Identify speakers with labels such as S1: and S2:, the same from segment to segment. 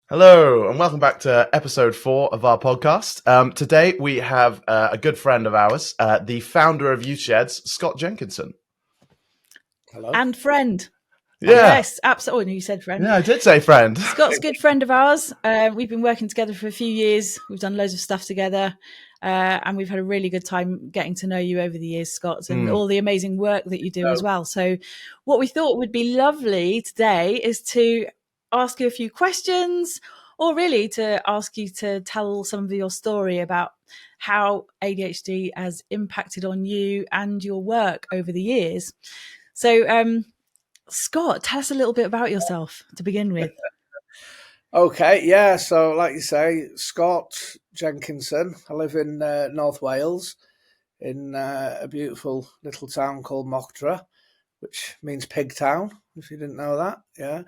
S1: Hello, and welcome back to episode 4 of our podcast. Today we have a good friend of ours, the founder of Youth Sheds, Scott Jenkinson.
S2: Hello.
S3: And friend.
S1: Yeah,
S3: Yes, absolutely. You said friend.
S1: I did say friend.
S3: Scott's a good friend of ours. We've been working together for a few years. We've done loads of stuff together. And we've had a really good time getting to know you over the years, Scott, and all the amazing work that you do as well. So what we thought would be lovely today is to ask you a few questions, or really to ask you to tell some of your story about how ADHD has impacted on you and your work over the years. So, Scott, tell us a little bit about yourself to begin with.
S2: Okay, yeah. So, like you say, Scott Jenkinson. I live in North Wales, in a beautiful little town called Mochtra, which means pig town. If you didn't know that, yeah.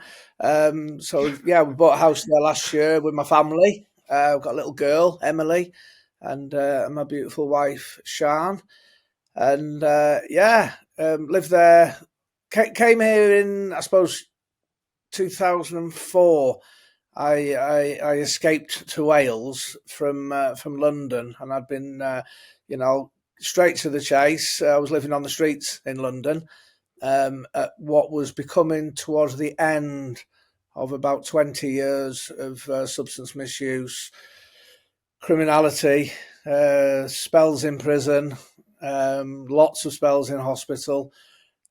S2: We bought a house there last year with my family. I've got a little girl, Emily, and my beautiful wife, Sian. And lived there. Came here in, I suppose, 2004. I escaped to Wales from London, and I'd been, straight to the chase. I was living on the streets in London at what was becoming towards the end of about 20 years of substance misuse, criminality, spells in prison, lots of spells in hospital.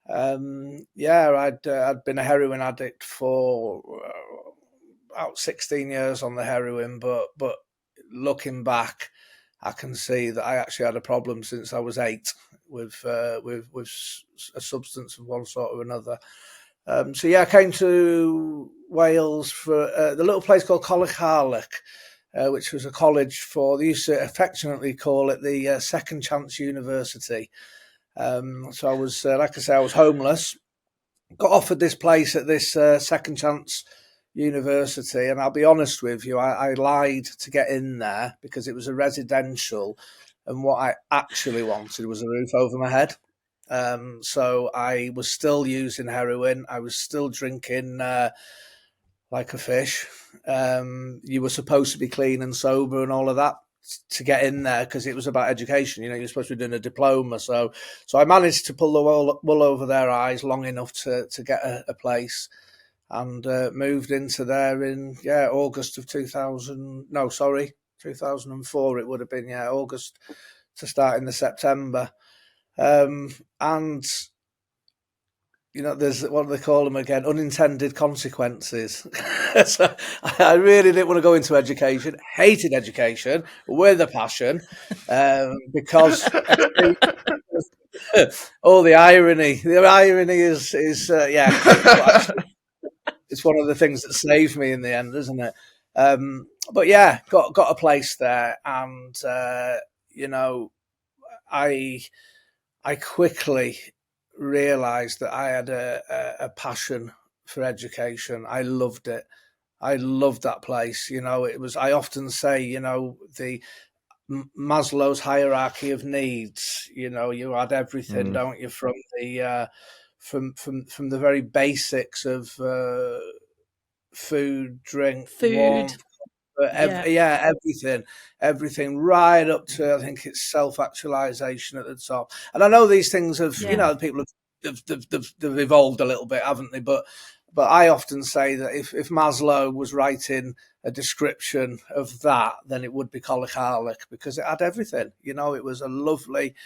S2: I'd been a heroin addict for about 16 years on the heroin, but looking back, I can see that I actually had a problem since I was 8 with a substance of one sort or another. I came to Wales for the little place called Coleg, which was a college for, they used to affectionately call it the Second Chance University. So I was, like I say, I was homeless, got offered this place at this Second Chance University, and I'll be honest with you, I lied to get in there because it was a residential, and what I actually wanted was a roof over my head. So I was still using heroin. I was still drinking like a fish. You were supposed to be clean and sober and all of that to get in there because it was about education. You know, you're supposed to be doing a diploma. So I managed to pull the wool over their eyes long enough to get a place, and moved into there in August of 2004. It would have been August to start in the September. And there's what do they call them again? Unintended consequences. So I really didn't want to go into education. Hated education with a passion, because oh, the irony. The irony is it's one of the things that saved me in the end, isn't it? But yeah, got a place there, and I quickly realised that I had a passion for education. I loved it. I loved that place. It was. I often say, the Maslow's hierarchy of needs. You had everything, don't you? From the from the very basics of food, drink, warmth. Everything right up to, I think it's self-actualization at the top. And I know these things have, people have they've evolved a little bit, haven't they? But I often say that if Maslow was writing a description of that, then it would be Coleg, because it had everything. It was a lovely,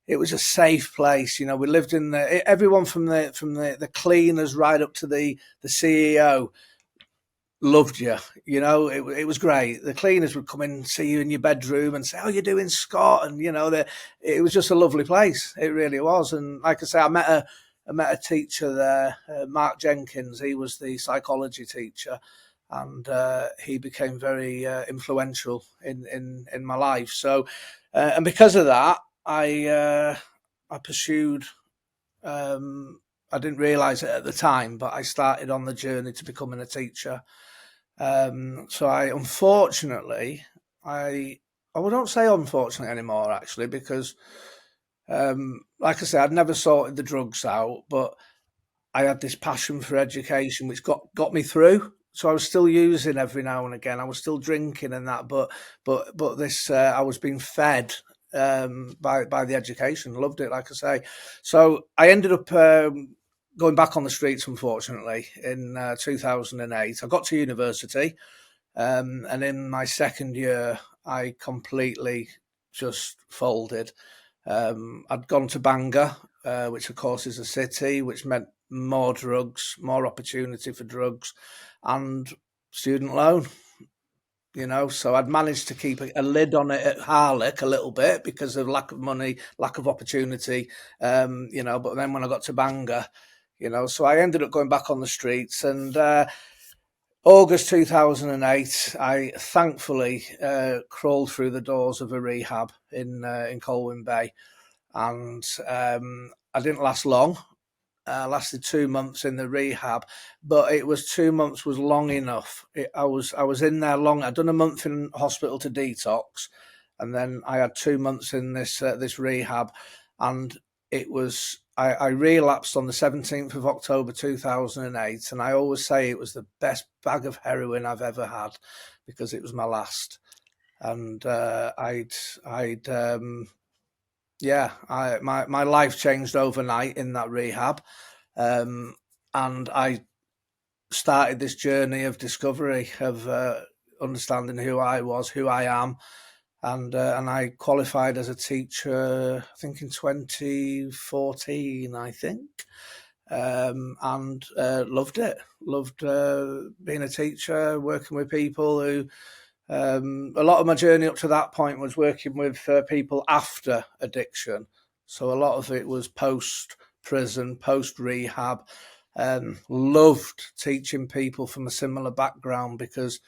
S2: it was a safe place. We lived in everyone from the cleaners right up to the CEO loved you. It was great. The cleaners would come in and see you in your bedroom and say, "How you doing, Scott?" And it was just a lovely place. It really was. And like I say, I met a teacher there, Mark Jenkins. He was the psychology teacher, and he became very influential in my life. So, and because of that, I pursued. I didn't realise it at the time, but I started on the journey to becoming a teacher. So I don't say unfortunately anymore, actually, because like I said, I'd never sorted the drugs out, but I had this passion for education which got me through. So I was still using every now and again. I was still drinking and that, but this I was being fed by the education. Loved it, like I say. So I ended up going back on the streets, unfortunately, in 2008. I got to university, and in my second year, I completely just folded. I'd gone to Bangor, which of course is a city, which meant more drugs, more opportunity for drugs, and student loan. So I'd managed to keep a lid on it at Harlech a little bit because of lack of money, lack of opportunity, but then when I got to Bangor, so I ended up going back on the streets, and August 2008, I thankfully crawled through the doors of a rehab in Colwyn Bay, and I didn't last long. Lasted 2 months in the rehab, but it was 2 months was long enough. I was in there long. I'd done a month in hospital to detox, and then I had 2 months in this rehab, and it was I relapsed on the 17th of October 2008, and I always say it was the best bag of heroin I've ever had because it was my last, and my life changed overnight in that rehab, and I started this journey of discovery, of understanding who I was, who I am, and I qualified as a teacher, I think in 2014, and loved it. Loved being a teacher, working with people who. A lot of my journey up to that point was working with people after addiction. So a lot of it was post-prison, post-rehab. Loved teaching people from a similar background because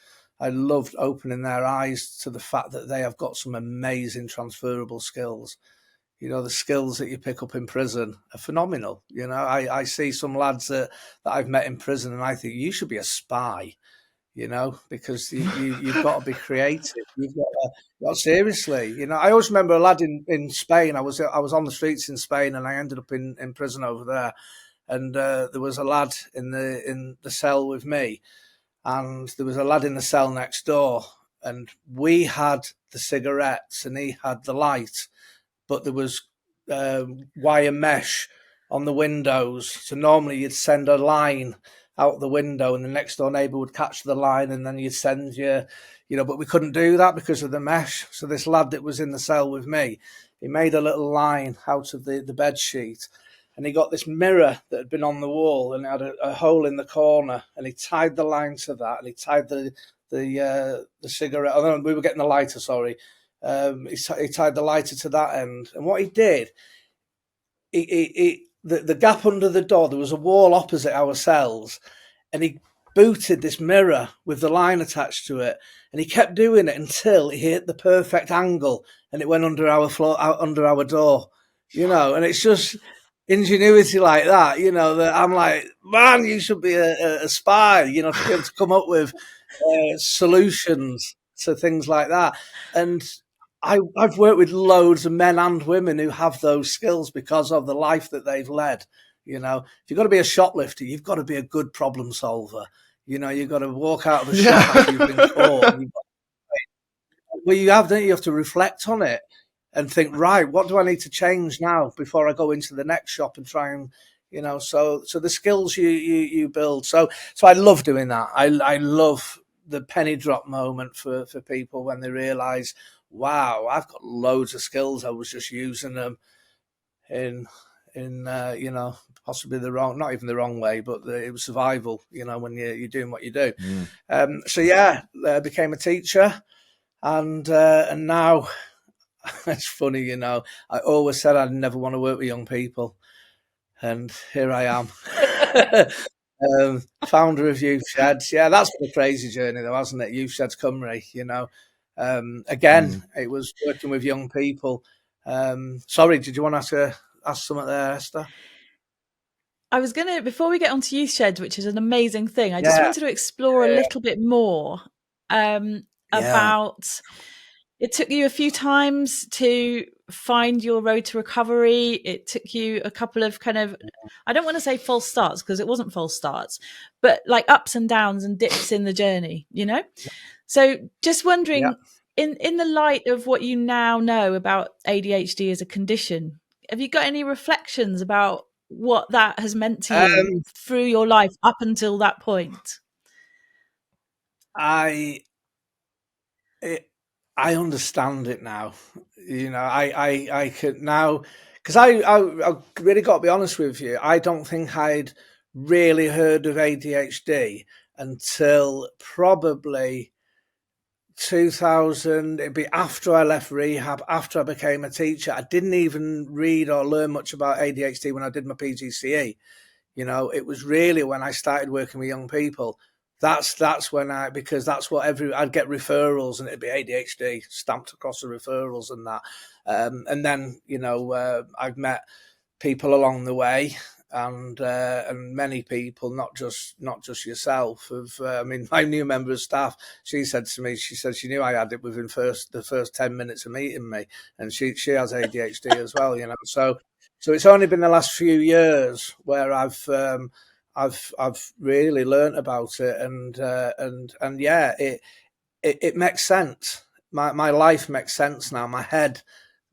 S2: I loved opening their eyes to the fact that they have got some amazing transferable skills. The skills that you pick up in prison are phenomenal. I see some lads that I've met in prison and I think you should be a spy. Because you've got to be creative. You've got seriously. I always remember a lad in Spain. I was on the streets in Spain, and I ended up in prison over there. And there was a lad in the cell with me, and there was a lad in the cell next door. And we had the cigarettes, and he had the light, but there was wire mesh on the windows. So normally you'd send a line out the window and the next door neighbour would catch the line and then you'd send but we couldn't do that because of the mesh. So this lad that was in the cell with me, he made a little line out of the bed sheet, and he got this mirror that had been on the wall and it had a hole in the corner, and he tied the line to that, and he tied the cigarette. Oh, no, we were getting the lighter, sorry. He tied the lighter to that end, and what he did, the gap under the door, there was a wall opposite our cells, and he booted this mirror with the line attached to it, and he kept doing it until he hit the perfect angle and it went under our floor, under our door, and it's just ingenuity like that, that I'm like, man, you should be a spy, to be able to come up with solutions to things like that. And I've worked with loads of men and women who have those skills because of the life that they've led. If you've got to be a shoplifter, you've got to be a good problem solver. You've got to walk out of the shop after you've been caught. Well, you have to reflect on it and think, right, what do I need to change now before I go into the next shop and try and, so the skills you build. So I love doing that. I love the penny drop moment for people when they realise, wow, I've got loads of skills. I was just using them in possibly not even the wrong way, but it was survival, when you're doing what you do. Became a teacher, and now it's funny, I always said I'd never want to work with young people, and here I am. Founder of Youth Sheds. Yeah, that's been a crazy journey though, hasn't it? Youth Sheds Cymru, it was working with young people. Sorry, did you want to ask something there, Esther?
S3: I was going to, before we get on to Youth Sheds, which is an amazing thing, I just wanted to explore a little bit more about, it took you a few times to find your road to recovery. It took you a couple of kind of, I don't want to say false starts because it wasn't false starts, but like ups and downs and dips in the journey, you know? So just wondering, in the light of what you now know about ADHD as a condition, have you got any reflections about what that has meant to you through your life up until that point?
S2: I understand it now. You know, I could now, because I really got to be honest with you. I don't think I'd really heard of ADHD until probably 2000. It'd be after I left rehab, after I became a teacher. I didn't even read or learn much about ADHD when I did my PGCE. You know, it was really when I started working with young people. That's when because that's what I'd get referrals and it'd be ADHD stamped across the referrals and that. And then, you know, I've met people along the way and many people, not just yourself. I mean, my new member of staff, she said to me, she said she knew I had it within the first 10 minutes of meeting me, and she has ADHD as well, you know. So it's only been the last few years where I've really learnt about it, and yeah, it makes sense. My life makes sense now. My head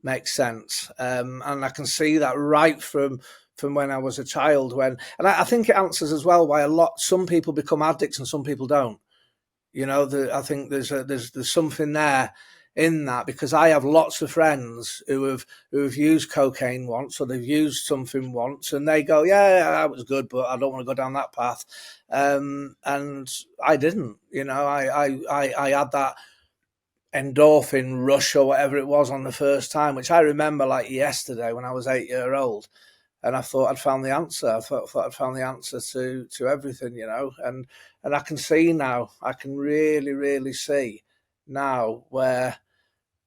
S2: makes sense, and I can see that right from when I was a child. And I think it answers as well why some people become addicts and some people don't. You know, I think there's something there in that, because I have lots of friends who have used cocaine once, or they've used something once, and they go, yeah, that was good, but I don't want to go down that path. And I didn't. You know, I had that endorphin rush or whatever it was on the first time, which I remember like yesterday when I was 8 years old. And I thought I'd found the answer. I thought I'd found the answer to everything, you know. And I can see now. I can really, really see now where,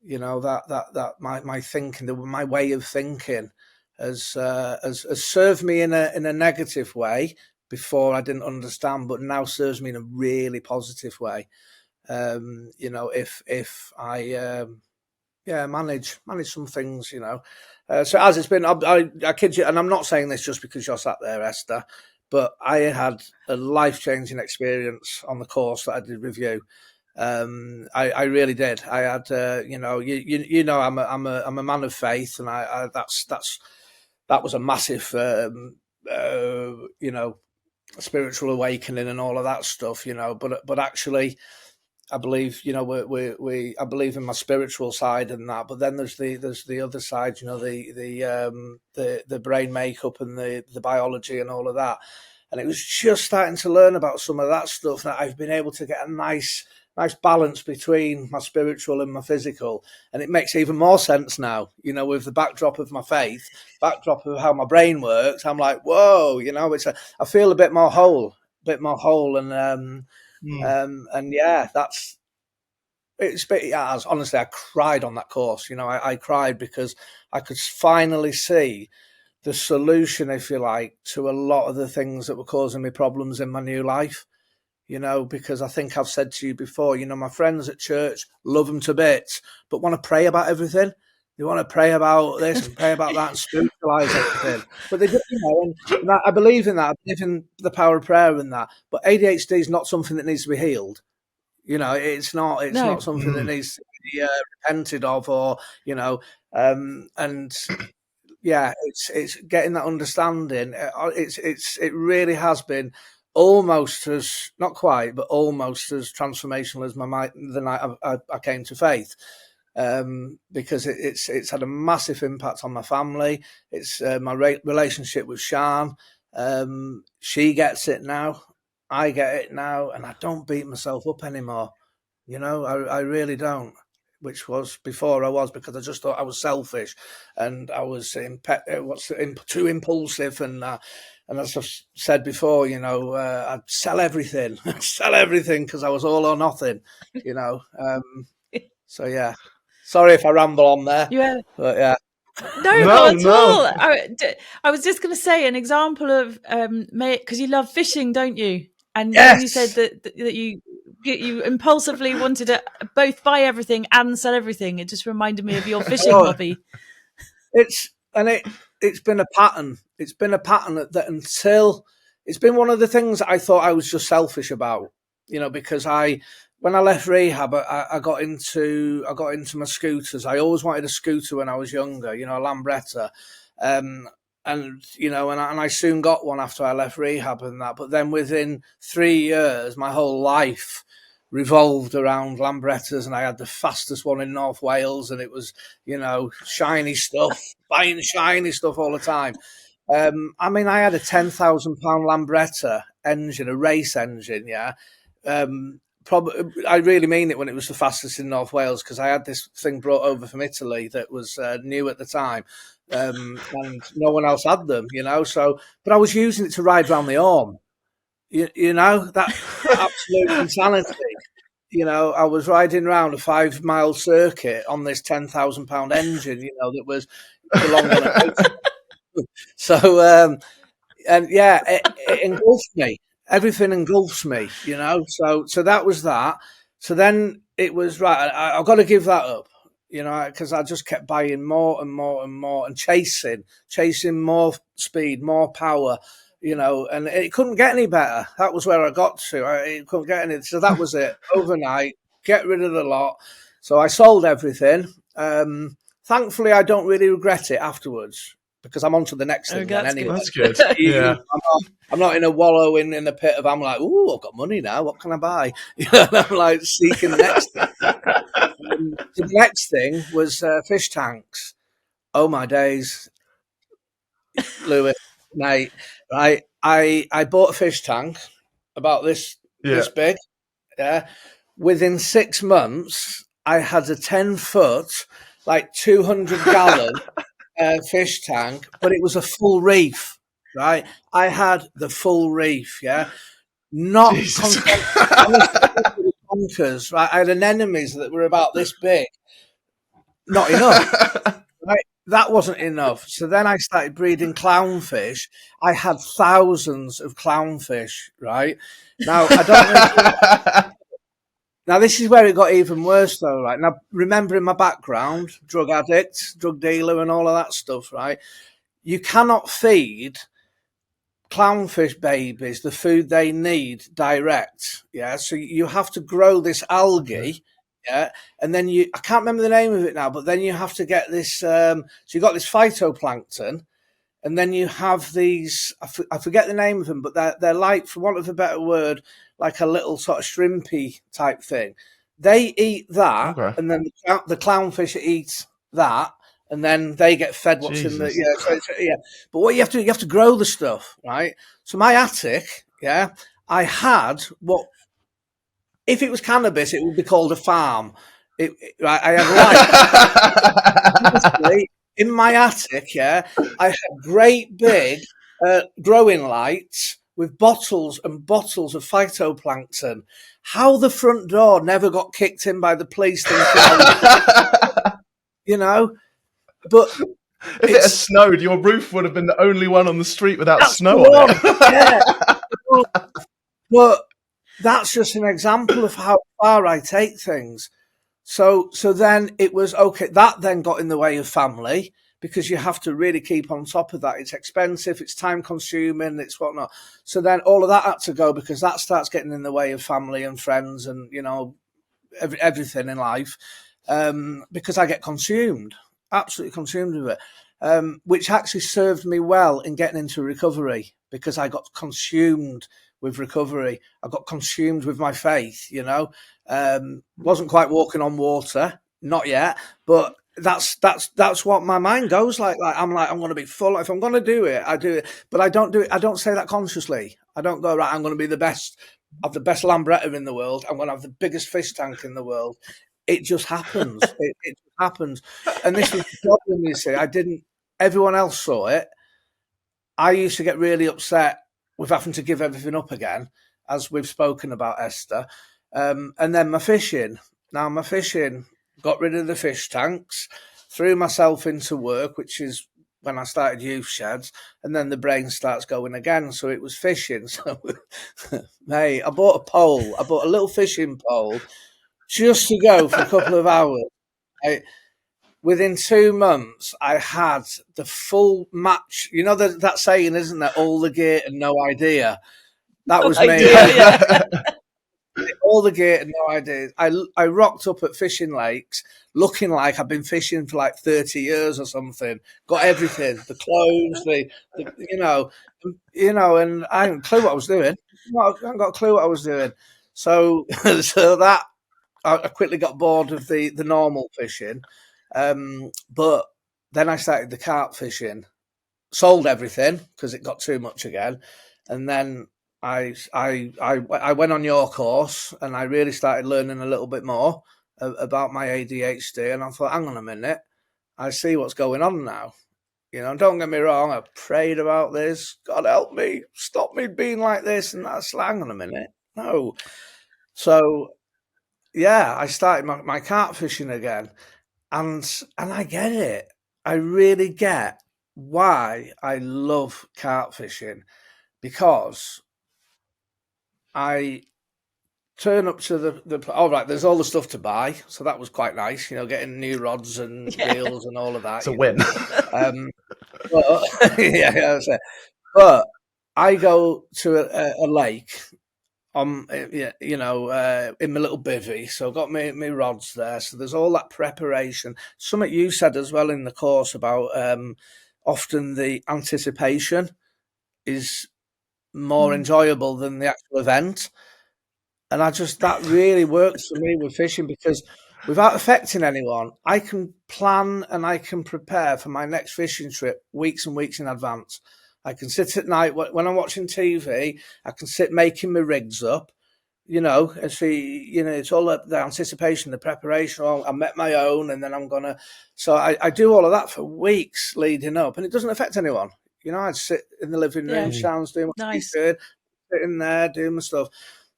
S2: you know, that my thinking, my way of thinking, has served me in a negative way before. I didn't understand, but now serves me in a really positive way. You know, if I manage some things, you know. So as it's been, I kid you, and I'm not saying this just because you're sat there, Esther, but I had a life-changing experience on the course that I did with you. I really did. I had, you know, you know, I'm a man of faith, and that was a massive, you know, spiritual awakening and all of that stuff, you know. But actually, I believe, you know, I believe in my spiritual side and that, but then there's the other side, you know, the brain makeup and the biology and all of that. And it was just starting to learn about some of that stuff that I've been able to get a nice balance between my spiritual and my physical. And it makes even more sense now, you know, with the backdrop of my faith, backdrop of how my brain works. I'm like, whoa, you know, I feel a bit more whole, and and yeah, honestly, I cried on that course. You know, I cried because I could finally see the solution, if you like, to a lot of the things that were causing me problems in my new life. You know, because I think I've said to you before, you know, my friends at church, love them to bits, but want to pray about everything. They want to pray about this and pray about that and spiritualize everything. But they do, you know, and I believe in that. I believe in the power of prayer and that. But ADHD is not something that needs to be healed. You know, it's not something that needs to be repented of, or, you know, and yeah, it's getting that understanding. It really has been almost as, not quite, but almost as transformational as the night I came to faith. Because it's had a massive impact on my family. It's my relationship with Sian. She gets it now. I get it now, and I don't beat myself up anymore. You know, I really don't. Which was before I was, because I just thought I was selfish, and I was too impulsive, and as I've said before, you know, I'd sell everything, because I was all or nothing. You know, so yeah. Sorry if I ramble on there.
S3: Yeah.
S2: But yeah.
S3: No, not at all. I was just going to say an example of, because you love fishing, don't you? And
S2: Yes.
S3: when you said that you impulsively wanted to both buy everything and sell everything, it just reminded me of your fishing hobby.
S2: It's been a pattern. It's been a pattern that until it's been one of the things that I thought I was just selfish about, because when I left rehab, I got into my scooters. I always wanted a scooter when I was younger, a Lambretta, and I soon got one after I left rehab and that. But then within 3 years, my whole life revolved around Lambrettas, and I had the fastest one in North Wales, and it was, shiny stuff, buying shiny stuff all the time. I had a £10,000 Lambretta engine, a race engine, yeah. Probably, I really mean it when it was the fastest in North Wales, because I had this thing brought over from Italy that was new at the time, and no one else had them, So, but I was using it to ride around the Orme. That absolute insanity. I was riding around a 5-mile circuit on this £10,000 engine, that was belonged on a so and yeah, it engulfed me. Everything engulfs me, So that was that. So then it was right. I've got to give that up, because I just kept buying more and more and more and chasing more speed, more power. And it couldn't get any better. That was where I got to. It couldn't get any. So that was it. Overnight, get rid of the lot. So I sold everything. Thankfully, I don't really regret it afterwards, because I'm on to the next thing then anyway.
S1: That's good. Yeah.
S2: I'm not in a wallow in the pit of, I'm like, ooh, I've got money now. What can I buy? And I'm like seeking the next thing. The next thing was fish tanks. Oh, my days. Lewis, mate, right? I bought a fish tank about this big. Yeah. Within 6 months, I had a 10-foot, like 200-gallon fish tank, but it was a full reef, right? I had the full reef, yeah. Not bonkers, right? I had anemones that were about this big. Not enough. Right? That wasn't enough. So then I started breeding clownfish. I had thousands of clownfish, right? Now, I don't know. Now, this is where it got even worse, though, right? Now, remembering my background, drug addict, drug dealer, and all of that stuff, right? You cannot feed clownfish babies the food they need direct, yeah? So you have to grow this algae, yeah? And then I can't remember the name of it now, but then you have to get this, so you got this phytoplankton, and then you have these, I forget the name of them, but they're like, for want of a better word, like a little sort of shrimpy type thing. They eat that, okay. And then the clownfish eat that, and then they get fed what's in the yeah. But what you have to grow the stuff, right? So my attic, yeah, I had what, if it was cannabis, it would be called a farm. Right, I had lights. In my attic, yeah, I had great big growing lights with bottles and bottles of phytoplankton. How the front door never got kicked in by the police, But
S1: if it had snowed, your roof would have been the only one on the street without snow on it.
S2: Yeah. But that's just an example of how far I take things. So then it was okay. That then got in the way of family, because you have to really keep on top of that. It's expensive, it's time consuming, it's whatnot. So then all of that had to go, because that starts getting in the way of family and friends and, everything in life, because I get consumed, absolutely consumed with it, which actually served me well in getting into recovery, because I got consumed with recovery. I got consumed with my faith, wasn't quite walking on water, not yet, but that's what my mind goes like. I'm going to be full. If I'm going to do it, I do it, but I don't do it. I don't say that consciously. I don't go, right, I'm going to be the best, have the best Lambretta in the world. I'm going to have the biggest fish tank in the world. It just happens. It happens. And this was the problem, you see. Everyone else saw it. I used to get really upset with having to give everything up again, as we've spoken about, Esther. And then my fishing. Now, my fishing, got rid of the fish tanks, threw myself into work, which is when I started youth sheds, and then the brain starts going again. So it was fishing. So, mate, I bought a pole. I bought a little fishing pole just to go for a couple of hours. within 2 months, I had the full match. You know that saying, isn't there? All the gear and no idea. That was me. All the gear and no idea. I rocked up at fishing lakes looking like I've been fishing for like 30 years or something. Got everything, the clothes, and I hadn't a clue what I was doing. I hadn't got a clue what I was doing. So, so that I quickly got bored of the normal fishing. But then I started the carp fishing, sold everything because it got too much again. And then I went on your course and I really started learning a little bit more about my ADHD. And I thought, hang on a minute, I see what's going on now. Don't get me wrong, I prayed about this. God help me, stop me being like this. And that's like, hang on a minute. No. So, yeah, I started my carp fishing again. And I get it. I really get why I love carp fishing, because I turn up to the all right, there's all the stuff to buy, so that was quite nice, getting new rods and reels and all of that.
S1: It's a win.
S2: But, yeah, but I go to a lake in my little bivvy, so I've got my rods there. So there's all that preparation. Something you said as well in the course about often the anticipation is more enjoyable than the actual event. And that really works for me with fishing, because without affecting anyone, I can plan and I can prepare for my next fishing trip weeks and weeks in advance. I can sit at night when I'm watching TV, I can sit making my rigs up, and see, it's all the anticipation, the preparation. I met my own, and then I'm going to, so I do all of that for weeks leading up, and it doesn't affect anyone. I'd sit in the living room, Sharon's doing what she's doing, sitting there doing my stuff.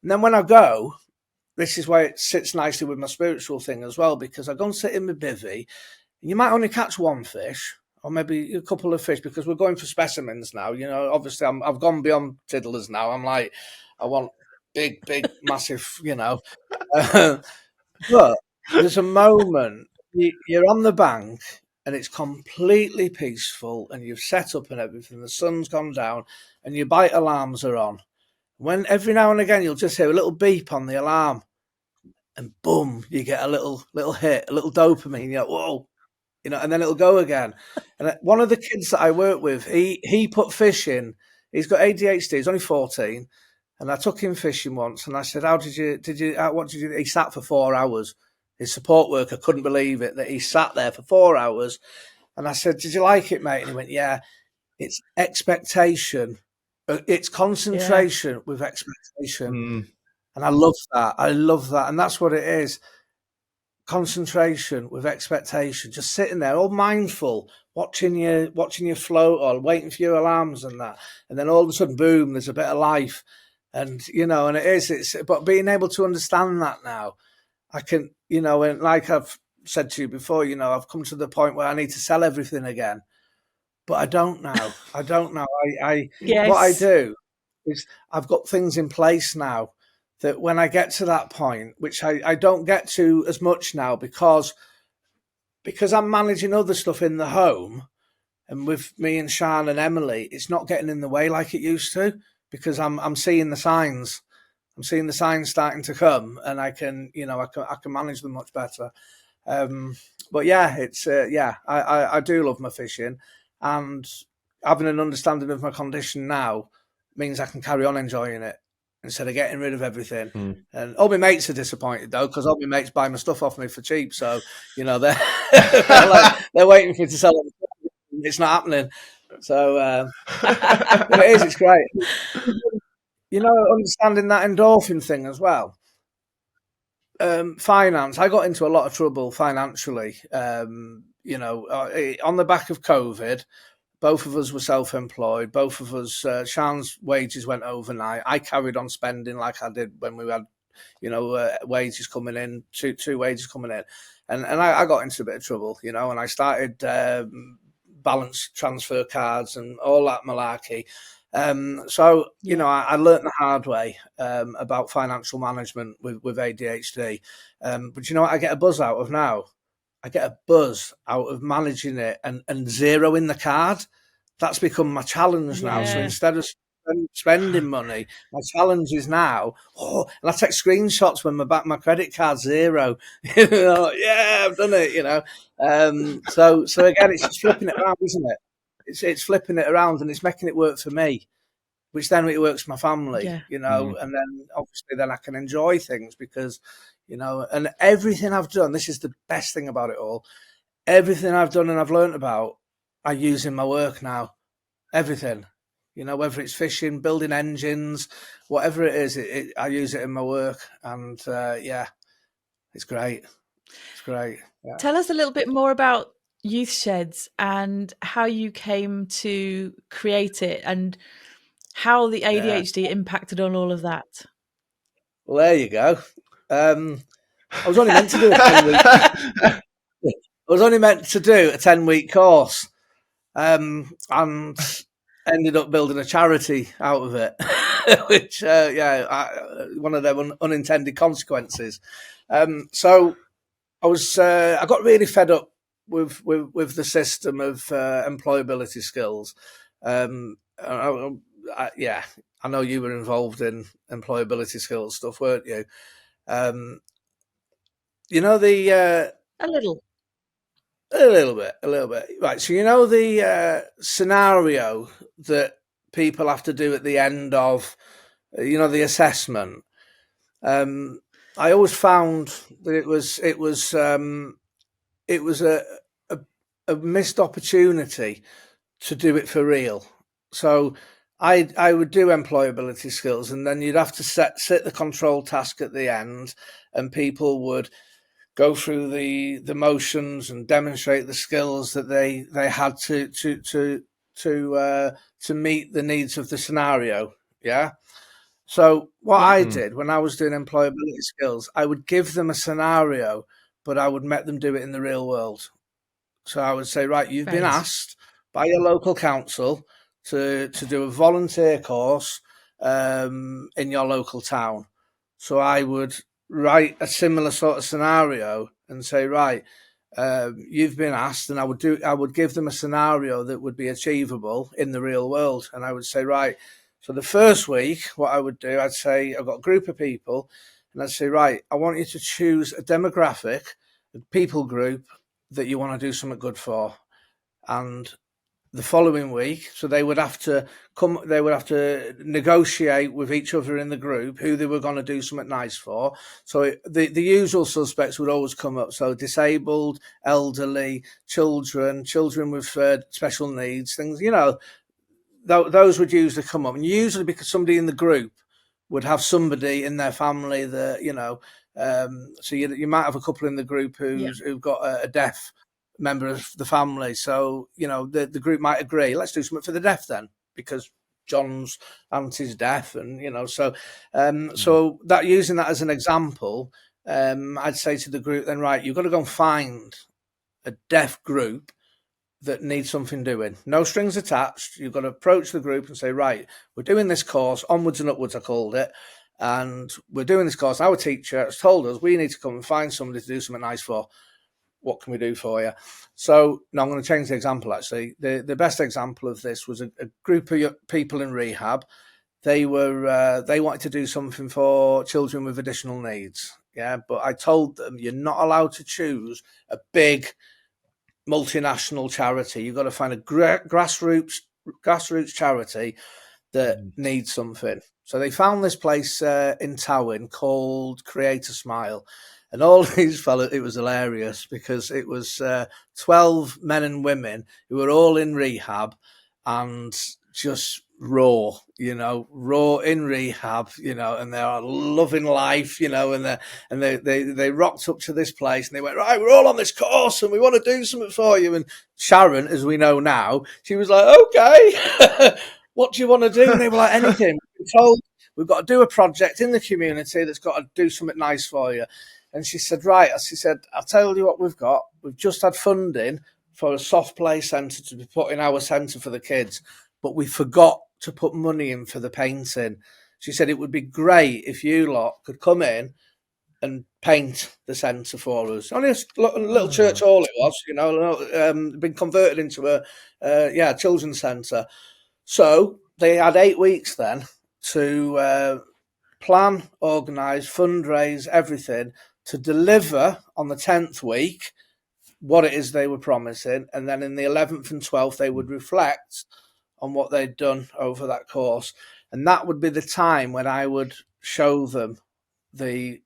S2: And then when I go, this is why it sits nicely with my spiritual thing as well, because I go and sit in my bivvy, and you might only catch one fish or maybe a couple of fish, because we're going for specimens now. Obviously I've gone beyond tiddlers now. I'm like, I want big, massive, but there's a moment you're on the bank and it's completely peaceful and you've set up and everything. The sun's gone down and your bite alarms are on. When every now and again you'll just hear a little beep on the alarm, and boom, you get a little hit, a little dopamine. You're like, whoa, and then it'll go again. And one of the kids that I work with, he put fish in. He's got ADHD. He's only 14, and I took him fishing once. And I said, what did you do? He sat for 4 hours. His support worker couldn't believe it that he sat there for 4 hours. And I said, did you like it, mate? And he went, yeah. It's expectation. It's concentration with expectation. And I love that. And that's what it is. Concentration with expectation. Just sitting there, all mindful, watching your float or waiting for your alarms and that. And then all of a sudden, boom, there's a bit of life. And, and but being able to understand that now, I can, and like I've said to you before, I've come to the point where I need to sell everything again. But I don't now. Yes. What I do is I've got things in place now that when I get to that point, which I don't get to as much now because I'm managing other stuff in the home, and with me and Sian and Emily, it's not getting in the way like it used to, because I'm seeing the signs. I'm seeing the signs starting to come, and I can manage them much better. But yeah, it's I do love my fishing, and having an understanding of my condition now means I can carry on enjoying it instead of getting rid of everything. And all my mates are disappointed though, because all my mates buy my stuff off me for cheap. So they're they're waiting for me to sell it. It's not happening. So it is. It's great. Understanding that endorphin thing as well. Finance. I got into a lot of trouble financially. On the back of COVID. Both of us were self-employed. Both of us, Sian's wages went overnight. I carried on spending like I did when we had, wages coming in, two wages coming in. And I got into a bit of trouble, and I started balance transfer cards and all that malarkey. I learned the hard way about financial management with ADHD. But you know what I get a buzz out of now? I get a buzz out of managing it and zeroing the card. That's become my challenge now. So
S3: Yeah.
S2: instead of spending money, my challenge is now, and I take screenshots when my credit card's zero. Yeah, I've done it, So again, it's just flipping it around, isn't it? It's flipping it around, and it's making it work for me, which then it works for my family,
S3: Yeah.
S2: and then obviously then I can enjoy things because, and everything I've done, this is the best thing about it all. Everything I've done and I've learned about, I use in my work now. Everything, whether it's fishing, building engines, whatever it is, I use it in my work, and it's great. It's great. Yeah.
S3: Tell us a little bit more about Youth Sheds and how you came to create it and how the ADHD impacted on all of that.
S2: Well, there you go. I was only meant to do a 10-week. I was only meant to do a 10-week course, and ended up building a charity out of it, which one of them unintended consequences. So I got really fed up with the system of employability skills. I know you were involved in employability skills stuff, weren't you?
S3: A little.
S2: A little bit. Right. So the scenario that people have to do at the end of, the assessment. I always found that it was a missed opportunity to do it for real. So I would do employability skills, and then you'd have to sit the control task at the end, and people would go through the motions and demonstrate the skills that they had to meet the needs of the scenario. Yeah. So what I did when I was doing employability skills, I would give them a scenario, but I would make them do it in the real world. So I would say, right, you've been asked by your local council to do a volunteer course in your local town. So I would write a similar sort of scenario and say, right, you've been asked, and I would give them a scenario that would be achievable in the real world. And I would say, right, so the first week, what I would do, I'd say, I've got a group of people, and I'd say, right, I want you to choose a demographic, a people group that you want to do something good for. And the following week, so they would have to negotiate with each other in the group who they were going to do something nice for. So the usual suspects would always come up. So disabled, elderly, children with special needs, things, those would usually come up. And usually because somebody in the group would have somebody in their family that, so you might have a couple in the group who've got a deaf member of the family. So, the group might agree, let's do something for the deaf then, because John's auntie's deaf. And, so that, using that as an example, I'd say to the group then, right, you've got to go and find a deaf group that needs something doing. No strings attached. You've got to approach the group and say, right, we're doing this course, Onwards and Upwards, I called it. And we're doing this course. Our teacher has told us we need to come and find somebody to do something nice for. What can we do for you? So now I'm going to change the example, actually. The best example of this was a group of people in rehab. They wanted to do something for children with additional needs. Yeah, but I told them, you're not allowed to choose a big multinational charity. You've got to find a grassroots charity that needs something. So they found this place in Towyn called Create a Smile. And all these fellas, it was hilarious because it was 12 men and women who were all in rehab and just raw in rehab, and they are loving life, and they rocked up to this place and they went, right, we're all on this course and we want to do something for you. And Sharon, as we know now, she was like, okay, what do you want to do? And they were like, anything. We're told we've got to do a project in the community that's got to do something nice for you. And she said, right, she said, I'll tell you what we've got. We've just had funding for a soft play centre to be put in our centre for the kids, but we forgot to put money in for the painting. She said it would be great if you lot could come in and paint the centre for us. Only a little church hall it was, been converted into a children's centre. So they had 8 weeks then to plan, organise, fundraise, everything to deliver on the 10th week what it is they were promising, and then in the 11th and 12th they would reflect on what they'd done over that course, and that would be the time when I would show them the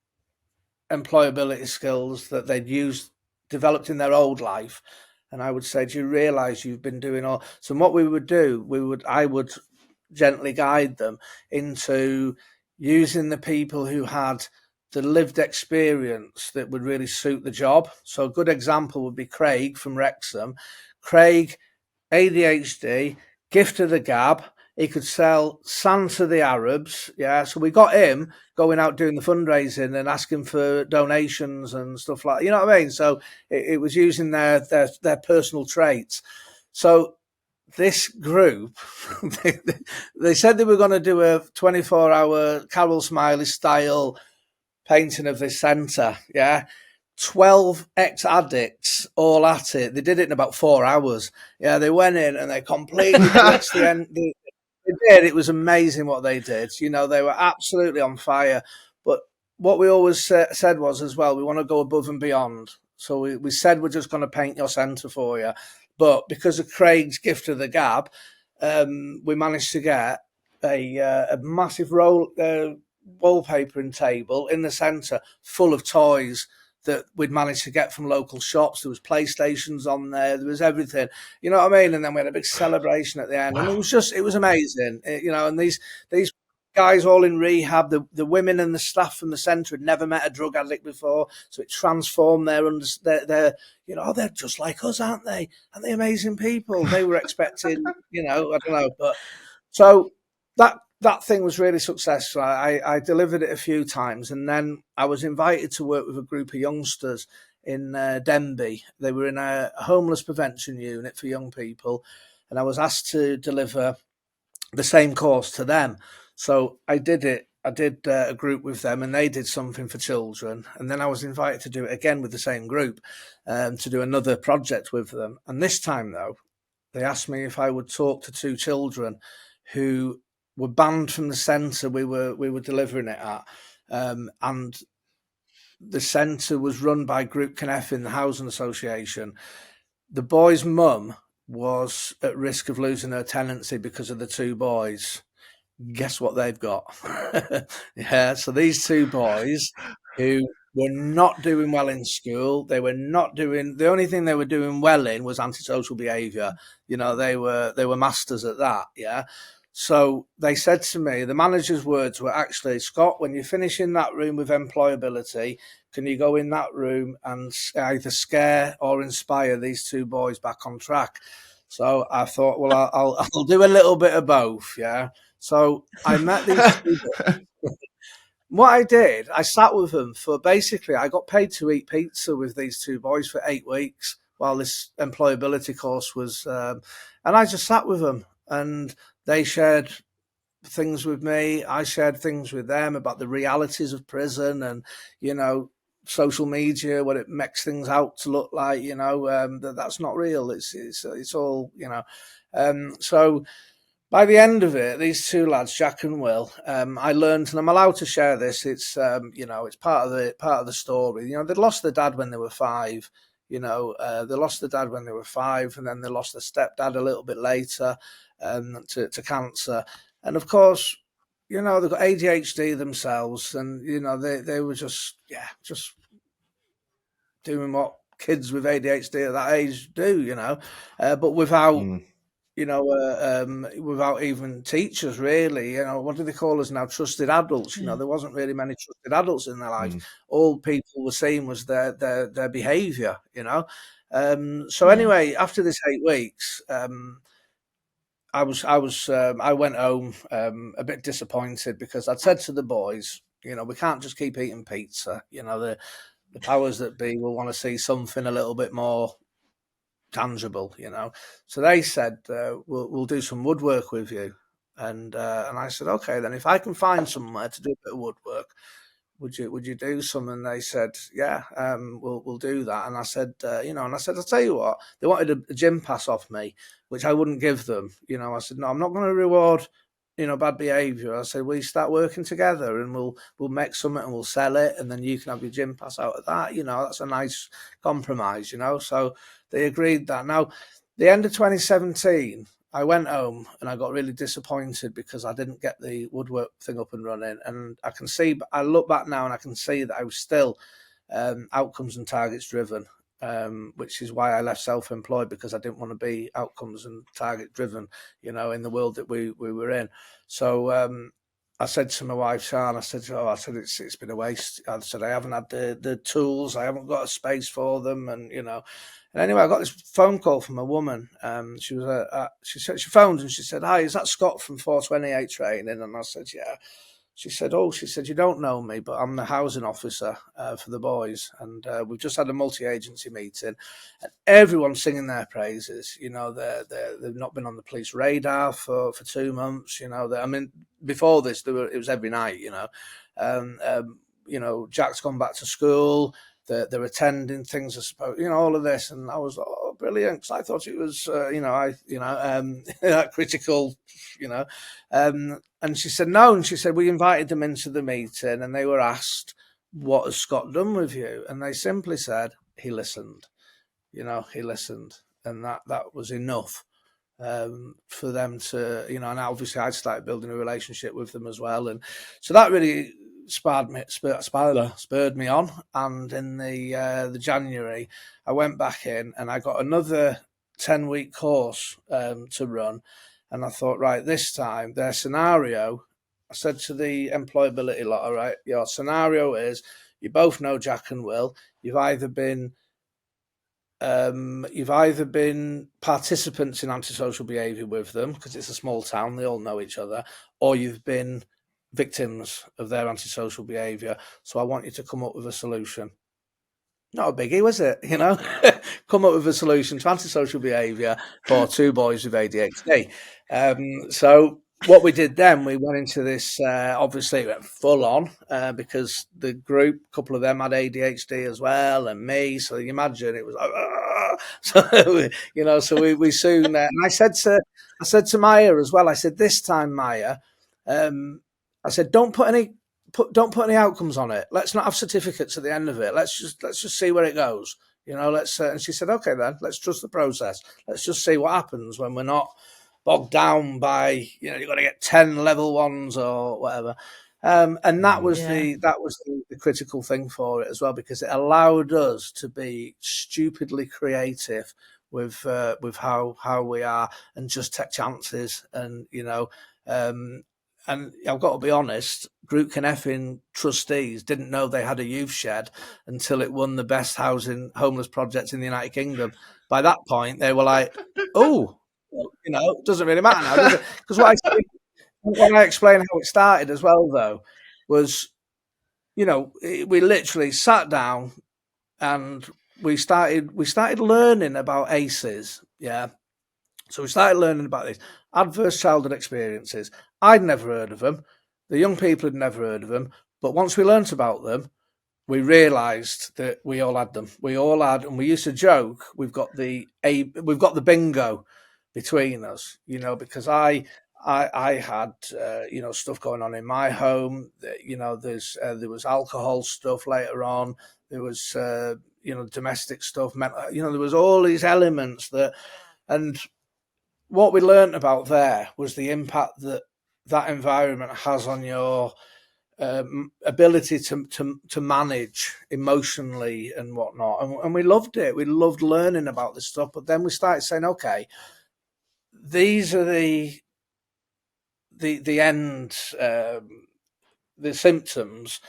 S2: employability skills that they'd developed in their old life. And I would say, do you realise you've been doing all? So what we would do, I would gently guide them into using the people who had the lived experience that would really suit the job. So a good example would be Craig from Wrexham. Craig, ADHD, gift of the gab. He could sell sand to the Arabs. Yeah. So we got him going out doing the fundraising and asking for donations and stuff like that. You know what I mean? So it was using their personal traits. So this group, they said they were going to do a 24-hour Carol Smiley style painting of this centre. Yeah. 12 ex-addicts all at it. They did it in about 4 hours. Yeah, they went in and they completely blitzed the end. They did. It was amazing what they did. You know, they were absolutely on fire. But what we always said was as well, we want to go above and beyond. So we said we're just going to paint your centre for you. But because of Craig's gift of the gab, we managed to get a massive wallpapering table in the centre full of toys that we'd managed to get from local shops. There was PlayStations on there. There was everything, you know what I mean? And then we had a big celebration at the end. Wow. And it was amazing, and these guys all in rehab, the women and the staff from the centre had never met a drug addict before. So it transformed their they're just like us, aren't they? Aren't they amazing people? They were expecting, I don't know. But so that thing was really successful. I delivered it a few times, and then I was invited to work with a group of youngsters in Denby. They were in a homeless prevention unit for young people, and I was asked to deliver the same course to them. So I did it. I did a group with them, and they did something for children. And then I was invited to do it again with the same group, to do another project with them. And this time, though, they asked me if I would talk to 2 children who were banned from the centre we were delivering it at, and the centre was run by Group Connecting, the housing association. The boy's mum was at risk of losing her tenancy because of the 2 boys. Guess what they've got? Yeah, so these 2 boys who were not doing well in school, the only thing they were doing well in was antisocial behaviour. They were masters at that. Yeah. So they said to me, the manager's words were actually, Scott, when you finish in that room with employability, can you go in that room and either scare or inspire these 2 boys back on track? So I thought, well, I'll do a little bit of both. Yeah. So I met these 2 boys. What I did, I sat with them I got paid to eat pizza with these 2 boys for 8 weeks while this employability course was, and I just sat with them, and they shared things with me. I shared things with them about the realities of prison and, social media, what it makes things out to look like, that's not real. It's all, so by the end of it, these 2 lads, Jack and Will, I learned, and I'm allowed to share this. It's, it's part of the story. They'd lost their dad when they were 5. They lost their dad when they were 5, and then they lost their stepdad a little bit later to cancer. And of course, they've got ADHD themselves, and they were just doing what kids with ADHD at that age do, but without. Without even teachers, really, what do they call us now? Trusted adults. There wasn't really many trusted adults in their life. All people were seeing was their behaviour. So anyway, after this 8 weeks, I went home a bit disappointed because I'd said to the boys, we can't just keep eating pizza. The powers that be will want to see something a little bit more tangible, So they said, we'll do some woodwork with you. And I said, okay, then if I can find somewhere to do a bit of woodwork, would you do some? And they said, yeah, we'll do that. And I said, and I said, I'll tell you what, they wanted a gym pass off me, which I wouldn't give them. I said, no, I'm not going to reward, bad behaviour. I said, we start working together and we'll make something and we'll sell it. And then you can have your gym pass out of that. That's a nice compromise, So they agreed that. Now, the end of 2017, I went home and I got really disappointed because I didn't get the woodwork thing up and running. And I look back now and I can see that I was still outcomes and targets driven, which is why I left self-employed, because I didn't want to be outcomes and target driven, in the world that we were in. So I said to my wife, Sharon, I said, it's been a waste. I said, I haven't had the tools. I haven't got a space for them. And, and anyway, I got this phone call from a woman. She phoned and she said, hi, is that Scott from 428 training? And I said, yeah. She said, you don't know me, but I'm the housing officer for the boys. And we've just had a multi-agency meeting and everyone's singing their praises. They've not been on the police radar for 2 months. Before this, it was every night, Jack's gone back to school. They're attending things, I suppose, all of this. And I was like, oh, brilliant. Because I thought it was, critical, and she said, no. And she said, we invited them into the meeting and they were asked, what has Scott done with you? And they simply said, he listened, he listened. And that was enough for them to, and obviously I'd started building a relationship with them as well. And so that really spurred me on. And in the January, I went back in and I got another 10-week course to run. And I thought, right, this time their scenario, I said to the employability lot, all right, your scenario is you both know Jack and Will. You've either been participants in antisocial behaviour with them because it's a small town, they all know each other, or you've been victims of their antisocial behaviour. So I want you to come up with a solution. Not a biggie, was it? Come up with a solution to antisocial behaviour for 2 boys with ADHD. So what we did then, we went into this, obviously it went full on because the group, a couple of them had ADHD as well, and me. So you imagine it was like, so we soon, and I said to Maya as well, I said, this time, Maya, I said, don't put any outcomes on it. Let's not have certificates at the end of it. Let's just see where it goes. And she said, okay, then let's trust the process. Let's just see what happens when we're not bogged down by, you've got to get 10 level 1s or whatever. And that was the critical thing for it as well, because it allowed us to be stupidly creative with how we are and just take chances. And, and I've got to be honest, Group Cynefin trustees didn't know they had a youth shed until it won the best homeless project in the United Kingdom. By that point, they were like, oh, it doesn't really matter now, does it? Because when I explain how it started as well, though, was, we literally sat down and we started learning about ACEs, yeah. So we started learning about these adverse childhood experiences. I'd never heard of them. The young people had never heard of them. But once we learnt about them, we realised that we all had them. We all had, and we used to joke, we've got the bingo between us, because I had, stuff going on in my home. There was alcohol stuff later on. There was, domestic stuff. There was all these elements and what we learnt about there was the impact that environment has on your ability to manage emotionally and whatnot. And we loved it. We loved learning about this stuff. But then we started saying, okay, these are the end, the symptoms.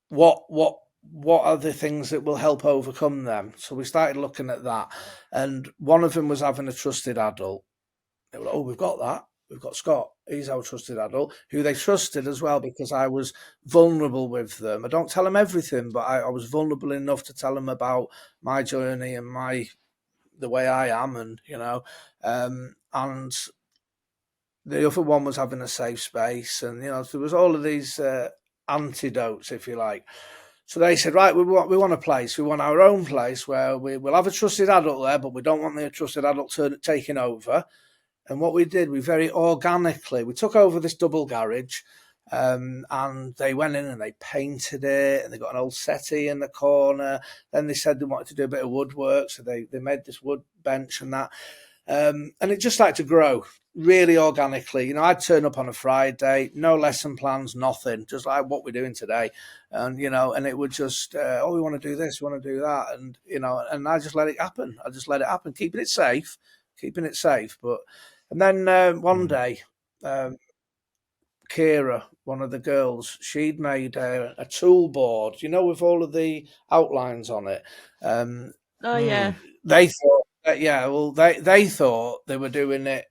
S2: What are the things that will help overcome them? So we started looking at that. And one of them was having a trusted adult. They were like, oh, we've got that. We've got Scott. He's our trusted adult, who they trusted as well because I was vulnerable with them. I don't tell them everything, but I was vulnerable enough to tell them about my journey and the way I am, and and the other one was having a safe space, and there was all of these antidotes, if you like. So they said, right, we want a place. We want our own place where we'll have a trusted adult there, but we don't want the trusted adult taking over. And what we did, we very organically, we took over this double garage, and they went in and they painted it, and they got an old settee in the corner. Then they said they wanted to do a bit of woodwork, so they made this wood bench and that. And it just started to grow really organically. You know, I'd turn up on a Friday, no lesson plans, nothing, just like what we're doing today. And, you know, and it would just, we want to do this, we want to do that. And, you know, and I just let it happen. I just let it happen, keeping it safe. But, and then one day, Kira, one of the girls, she'd made a tool board, you know, with all of the outlines on it.
S3: Yeah.
S2: They thought, they thought they were doing it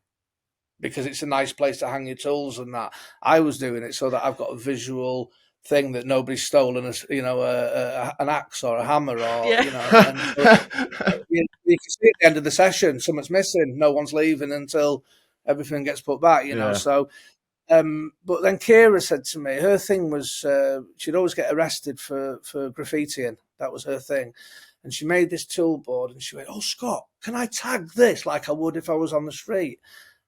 S2: because it's a nice place to hang your tools and that. I was doing it so that I've got a visual thing that nobody's stolen, an axe or a hammer, or you know. And you can see at the end of the session, something's missing. No one's leaving until everything gets put back, you know. So, but then Kira said to me, her thing was she'd always get arrested for graffitiing. That was her thing. And she made this tool board, and she went, "Oh, Scott, can I tag this like I would if I was on the street?"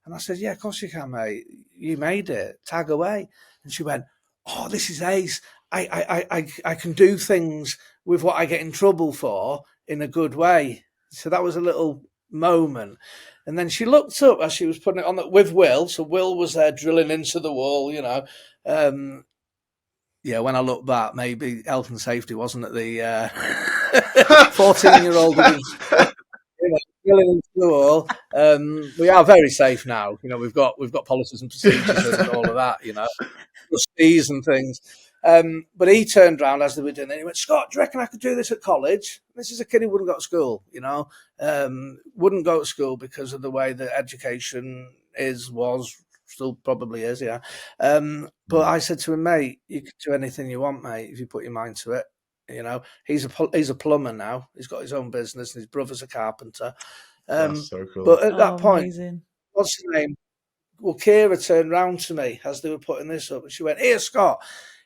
S2: And I said, "Yeah, of course you can, mate. You made it. Tag away." And she went, "Oh, this is ace. I can do things with what I get in trouble for in a good way." So that was a little moment. And then she looked up as she was putting it on with Will. So Will was there drilling into the wall, you know. Yeah, when I look back, maybe health and safety wasn't at the 14-year-old was, you know, drilling into the wall. We are very safe now. You know, we've got policies and procedures and all of that, you know, trustees and things. But he turned around as they were doing it. He went, "Scott, do you reckon I could do this at college?" This is a kid who wouldn't go to school, you know, wouldn't go to school because of the way that education was, still probably is, yeah. But I said to him, "Mate, you can do anything you want, mate, if you put your mind to it." You know, he's a plumber now. He's got his own business, and his brother's a carpenter.
S1: That's so cool.
S2: But at that point,
S3: amazing.
S2: What's his name? Well, Kira turned round to me as they were putting this up, and she went, "Here, Scott,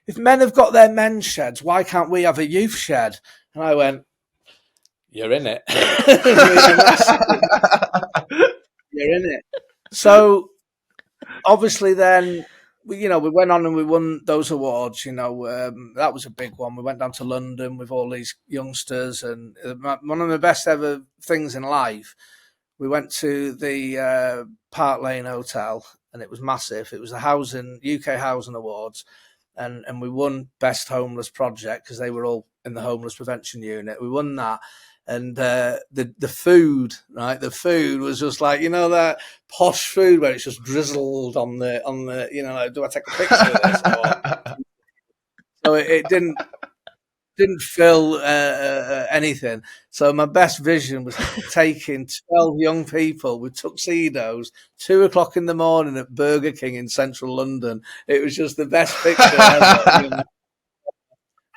S2: if men have got their men's sheds, why can't we have a youth shed?" And I went, "You're in it." You're in it. So obviously then, we went on and we won those awards. You know, that was a big one. We went down to London with all these youngsters, and one of the best ever things in life, we went to the Park Lane Hotel, and it was massive. It was the UK Housing Awards, and we won Best Homeless Project because they were all in the homeless prevention unit. We won that. And the food, right? The food was just like, you know, that posh food where it's just drizzled on the you know, like, do I take a picture of this? So it didn't fill anything. So my best vision was taking 12 young people with tuxedos, 2:00 in the morning at Burger King in central London. It was just the best picture ever. You know?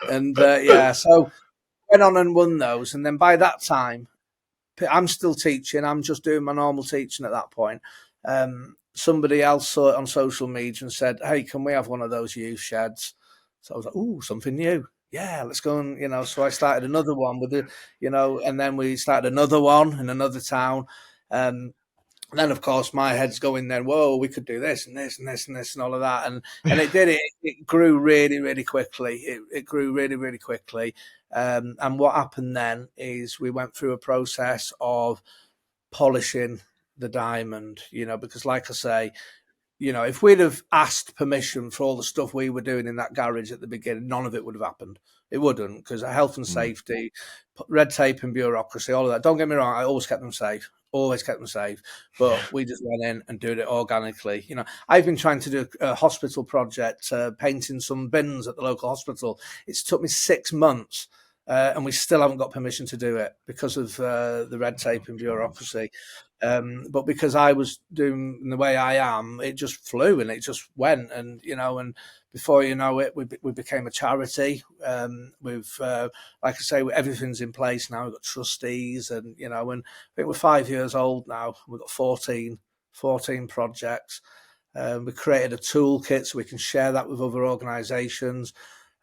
S2: And yeah, so went on and won those. And then by that time, I'm still teaching. I'm just doing my normal teaching at that point. Somebody else saw it on social media and said, "Hey, can we have one of those youth sheds?" So I was like, "Ooh, something new. Yeah, let's go." And, you know, so I started another one and then we started another one in another town. And then, of course, my head's going then, whoa, we could do this and this and this and this and all of that. And it did. It grew really, really quickly. It grew really, really quickly. And what happened then is we went through a process of polishing the diamond, you know, because like I say, you know, if we'd have asked permission for all the stuff we were doing in that garage at the beginning, none of it would have happened. It wouldn't, because health and safety, red tape and bureaucracy, all of that. Don't get me wrong, I always kept them safe. But we just went in and did it organically. You know, I've been trying to do a hospital project, painting some bins at the local hospital. It's took me 6 months. And we still haven't got permission to do it because of the red tape and bureaucracy. But because I was doing the way I am, it just flew and it just went. And, you know, and before you know it, we became a charity. We've, like I say, everything's in place now. We've got trustees and, you know, and I think we're 5 years old now. We've got 14 projects. We created a toolkit so we can share that with other organisations.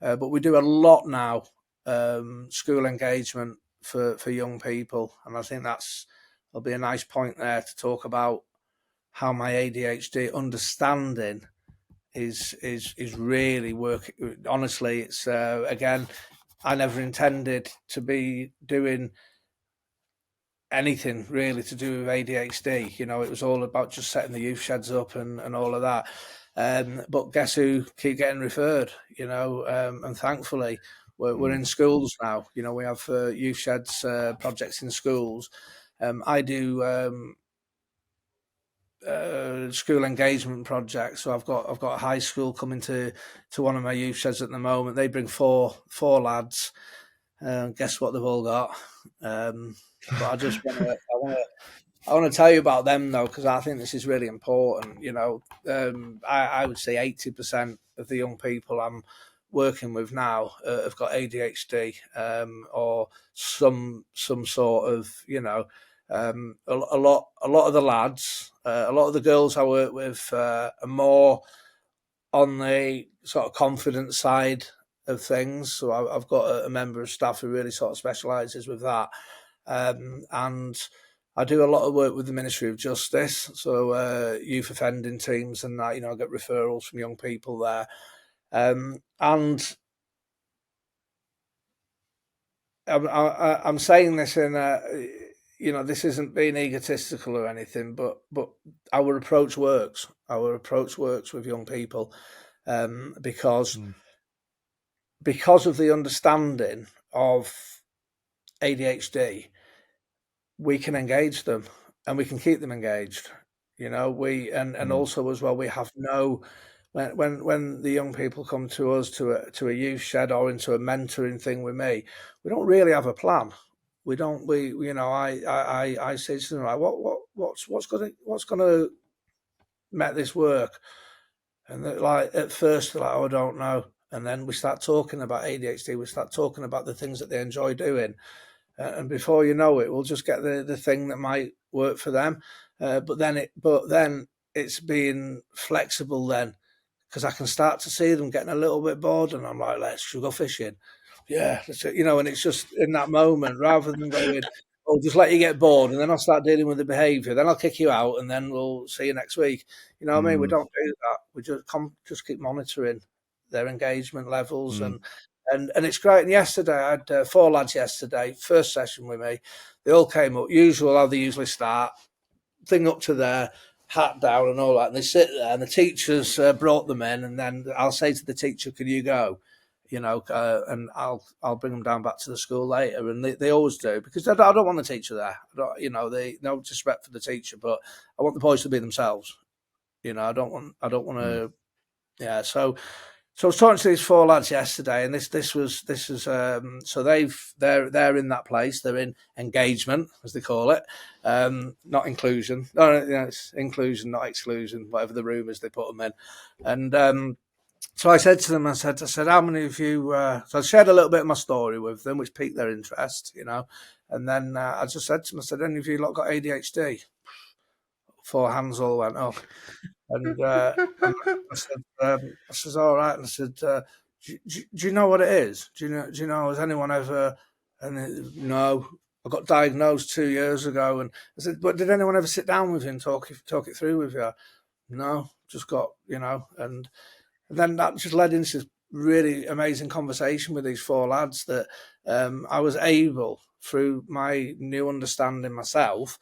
S2: But we do a lot now, school engagement for young people. And I think there'll be a nice point there to talk about how my ADHD understanding is really working. Honestly, it's again, I never intended to be doing anything really to do with ADHD. It was all about just setting the youth sheds up and all of that. But guess who keep getting referred? And thankfully we're in schools now. We have youth sheds projects in schools. I do school engagement projects. So I've got a high school coming to one of my youth sheds at the moment. They bring four lads. Guess what they've all got? But I want to tell you about them though, because I think this is really important. I would say 80% of the young people I'm working with now have got ADHD or some sort of a lot of the lads, a lot of the girls I work with are more on the sort of confidence side of things. So I've got a member of staff who really sort of specialises with that, and I do a lot of work with the Ministry of Justice, so youth offending teams and that. I get referrals from young people there, and I'm saying this in this isn't being egotistical or anything, but our approach works. Our approach works with young people because of the understanding of ADHD, we can engage them and we can keep them engaged. Also as well, we have no. When the young people come to us to a youth shed or into a mentoring thing with me, we don't really have a plan. We don't. I say to them, like, what's gonna make this work? And like at first they're like, oh, I don't know. And then we start talking about ADHD. We start talking about the things that they enjoy doing, and before you know it, we'll just get the thing that might work for them. But then it's being flexible then, because I can start to see them getting a little bit bored, and I'm like, should we go fishing? Yeah, and it's just in that moment, rather than going, I'll just let you get bored, and then I'll start dealing with the behaviour. Then I'll kick you out, and then we'll see you next week. You know what I mean? We don't do that. We just keep monitoring their engagement levels, and it's great. And yesterday, I had 4 lads yesterday, first session with me. They all came up, how they usually start, thing up to their hat down and all that, and they sit there, and the teachers brought them in, and then I'll say to the teacher, "Can you go?" And I'll bring them down back to the school later, and they always do, because I don't want the teacher there. No disrespect for the teacher, but I want the boys to be themselves. I don't want to. Yeah, so I was talking to these 4 lads yesterday, and this is so they're in that place. They're in engagement, as they call it, not inclusion. No, it's inclusion, not exclusion. Whatever the room is, they put them in. And so I said to them, I said, how many of you? So I shared a little bit of my story with them, which piqued their interest, And then I just said to them, I said, any of you lot got ADHD? 4 hands all went up. And I said, all right. And I said, do you know what it is? Do you know, has anyone ever, no, I got diagnosed 2 years ago. And I said, but did anyone ever sit down with you and talk it through with you? No, just got, and then that just led into really amazing conversation with these 4 lads that I was able, through my new understanding myself,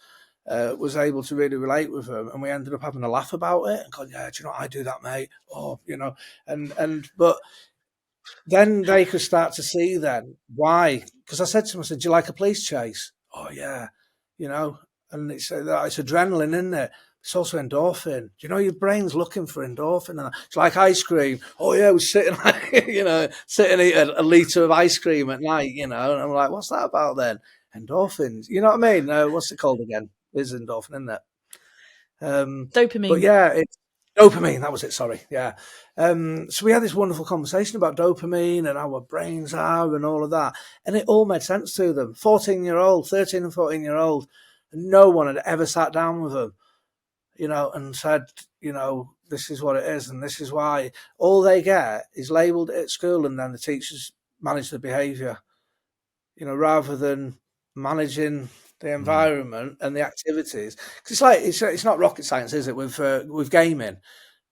S2: was able to really relate with them, and we ended up having a laugh about it and going, yeah, do you know what, I do that, mate. Oh, but then they could start to see then why, because I said to them, I said, do you like a police chase? Oh yeah, and it's adrenaline, isn't it? It's also endorphin. Do your brain's looking for endorphin? And it's like ice cream. Oh yeah, we're sitting and eat a litre of ice cream at night, and I'm like, what's that about then? Endorphins. You know what I mean? What's it called again? Is endorphin, isn't it?
S3: Dopamine.
S2: But yeah, it's dopamine. That was it. Sorry. Yeah. So we had this wonderful conversation about dopamine and how our brains are and all of that, and it all made sense to them. 13 and 14-year-old, and no one had ever sat down with them, and said, this is what it is, and this is why. All they get is labelled at school, and then the teachers manage the behaviour, rather than managing the environment and the activities. Because it's not rocket science, is it, with gaming?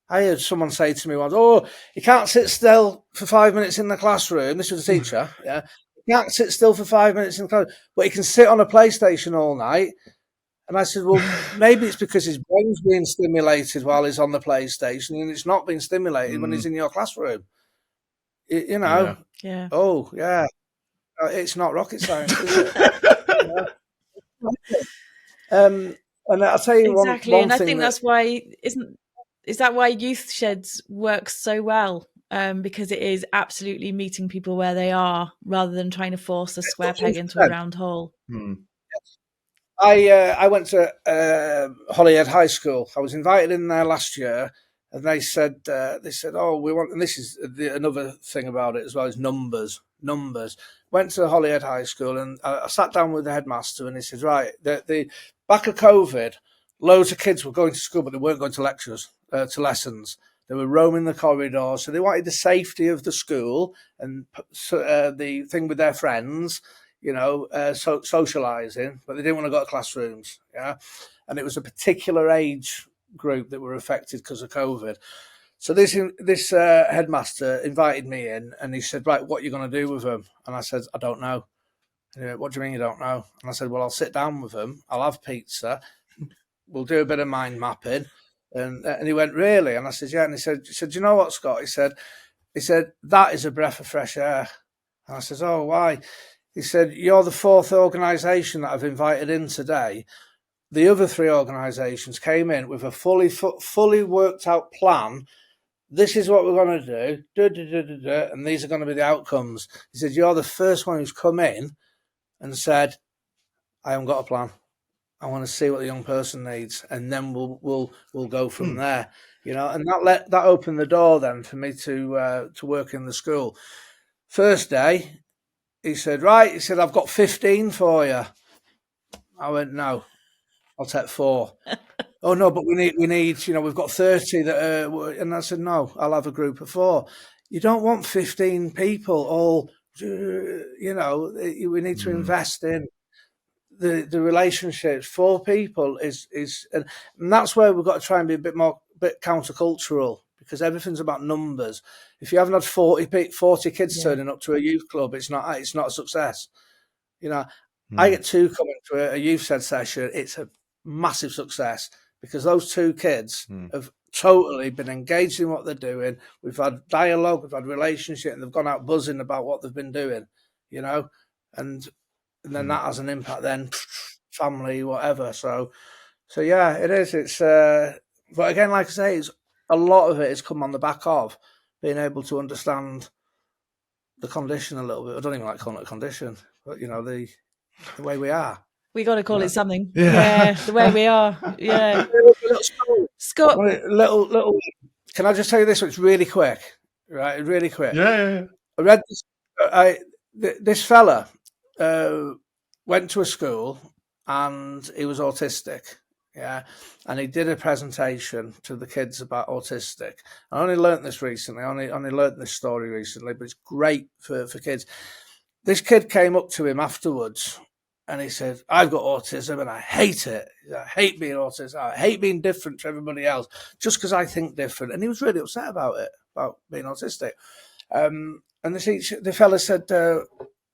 S2: I heard someone say to me once, "Oh, you can't sit still for 5 minutes in the classroom." This was a teacher, yeah. You can't sit still for 5 minutes in the classroom, but he can sit on a PlayStation all night. And I said, well, maybe it's because his brain's being stimulated while he's on the PlayStation, and it's not being stimulated when he's in your classroom.
S3: Yeah.
S2: Oh, yeah. It's not rocket science, is it? And I'll tell you
S3: exactly.
S2: one
S3: and I
S2: thing
S3: think that's why is that why youth sheds works so well? Because it is absolutely meeting people where they are, rather than trying to force a square peg into a round hole.
S2: I went to Holyhead High School. I was invited in there last year, and they said, "Oh, we want." And this is another thing about it as well, is numbers. Went to Holyhead High School, and I sat down with the headmaster, and he said, "Right, the back of COVID, loads of kids were going to school, but they weren't going to lectures, to lessons. They were roaming the corridors, so they wanted the safety of the school and the thing with their friends." Socializing, but they didn't want to go to classrooms. Yeah. And it was a particular age group that were affected because of COVID. So this headmaster invited me in, and he said, "Right, what are you going to do with them?" And I said, "I don't know." And he went, "What do you mean you don't know?" And I said, "Well, I'll sit down with them. I'll have pizza. We'll do a bit of mind mapping." And he went, "Really?" And I said, "Yeah." And he said, "Do you know what, Scott?" He said, "That is a breath of fresh air." And I said, "Oh, why?" He said, "You're the fourth organisation that I've invited in today. The other three organisations came in with a fully worked out plan. This is what we're going to do, and these are going to be the outcomes." He said, "You're the first one who's come in and said, I haven't got a plan. I want to see what the young person needs, and then we'll go from there." And that opened the door then for me to work in the school. First day, he said, "Right," he said, "I've got 15 for you." I went, "No, I'll take 4." "Oh no, but we need, we've got 30 that are," and I said, "No, I'll have a group of 4." You don't want 15 people all, we need to invest in the relationships. 4 people is, and that's where we've got to try and be a bit countercultural, because everything's about numbers. If you haven't had 40 kids turning up to a youth club, it's not a success. I get 2 coming to a youth session. It's a massive success, because those 2 kids have totally been engaged in what they're doing. We've had dialogue, we've had relationship, and they've gone out buzzing about what they've been doing, and then that has an impact, then family, whatever. So yeah, it is. It's but again, like I say, it's a lot of it has come on the back of being able to understand the condition a little bit. I don't even like calling it a condition, but the way we are.
S3: We got to call it something. Yeah, the way we are. Yeah. Scott,
S2: little. Can I just tell you this? It's really quick, right? Really quick.
S1: Yeah.
S2: I read this. This fella went to a school, and he was autistic. Yeah, and he did a presentation to the kids about autistic. I only learnt this recently. I only learnt this story recently, but it's great for kids. This kid came up to him afterwards, and he said, "I've got autism, and I hate it. I hate being autistic. I hate being different to everybody else, just because I think different." And he was really upset about it, about being autistic. And the fella said,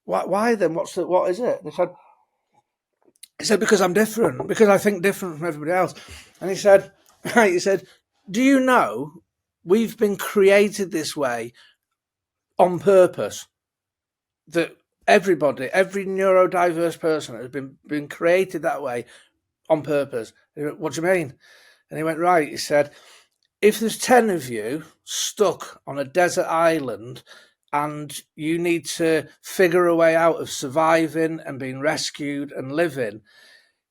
S2: "Why then? What is it?" He said, "Because I'm different, because I think different from everybody else." And he said, "Do you know we've been created this way on purpose? That every neurodiverse person has been created that way on purpose." He went, "What do you mean?" And he went, "Right," he said, "if there's 10 of you stuck on a desert island, and you need to figure a way out of surviving and being rescued and living,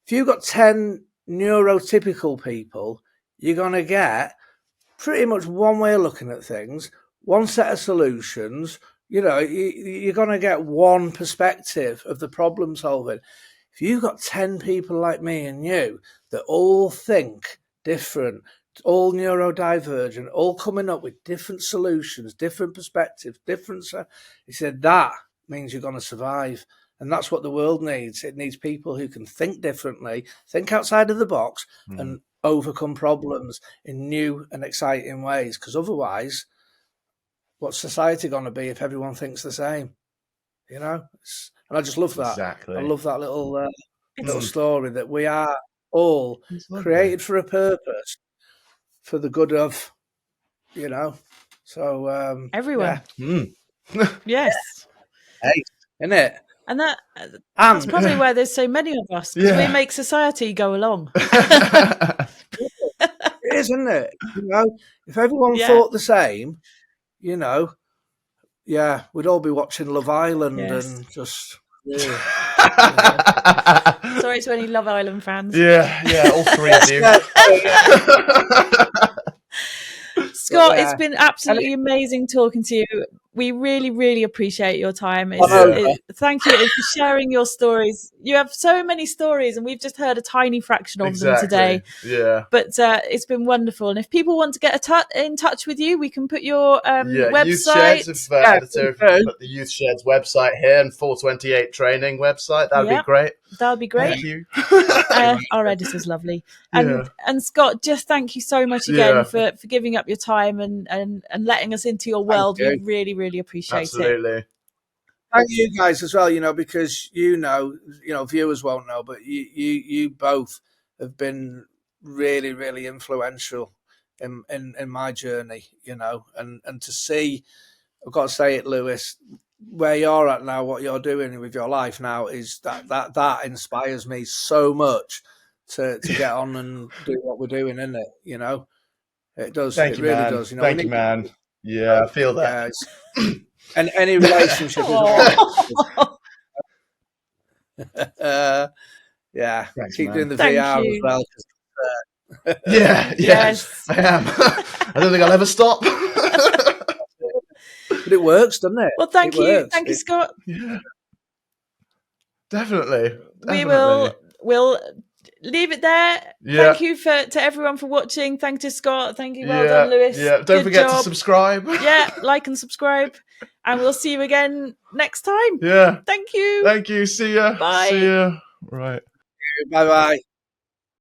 S2: if you've got 10 neurotypical people, you're going to get pretty much one way of looking at things, one set of solutions. You're going to get one perspective of the problem solving. If you've got 10 people like me and you that all think different, all neurodivergent, all coming up with different solutions, different perspectives, he said, that means you're going to survive. And that's what the world needs. It needs people who can think differently, think outside of the box, and overcome problems in new and exciting ways. Because otherwise, what's society going to be if everyone thinks the same? You know? And I just love that.
S1: Exactly.
S2: I love that little story that we are all created for a purpose, for the good of, you know. So
S3: everyone.
S1: Yeah.
S3: Yes.
S2: Hey, isn't it?
S3: And that's probably why there's so many of us, because we make society go along.
S2: It is, isn't it? You know, if everyone thought the same, you know, we'd all be watching Love Island and just.
S3: Sorry to any Love Island fans.
S1: Yeah, all three of you.
S3: Scott, it's been absolutely amazing talking to you. We really, really appreciate your time. Thank you for sharing your stories. You have so many stories, and we've just heard a tiny fraction of them today.
S1: Yeah.
S3: But it's been wonderful. And if people want to get in touch with you, we can put your website.
S1: Youth Sheds, if put the Youth Sheds website here and 428 training website, that would be great.
S3: That would be great.
S1: Thank you.
S3: Our editor's lovely. And Scott, just thank you so much again for giving up your time and letting us into your world. We really, really appreciate it.
S2: Thank you guys as well, you know, because you know, viewers won't know, but you both have been really, really influential in my journey, you know, and to see, I've got to say it, Lewis, where you're at now, what you're doing with your life now is that inspires me so much to get on and do what we're doing, isn't it? You know, it does.
S1: Thank
S2: it
S1: you,
S2: really
S1: man.
S2: does. You know,
S1: Thank you, man. Yeah, I feel that.
S2: And any relationship is all.
S1: Thanks,
S2: keep
S1: man.
S2: doing the VR as well.
S1: Yes, I am. I don't think I'll ever stop.
S2: But it works, doesn't it?
S3: Well, thank you, Scott.
S1: Yeah, definitely.
S3: We'll leave it there. Thank you to everyone for watching. Thank you, Scott. Thank you. Well done, Lewis.
S1: Yeah, don't forget to subscribe.
S3: Like and subscribe. And we'll see you again next time.
S1: Yeah.
S3: Thank you.
S1: Thank you. See ya.
S3: Bye.
S1: See ya. Right.
S2: Bye-bye.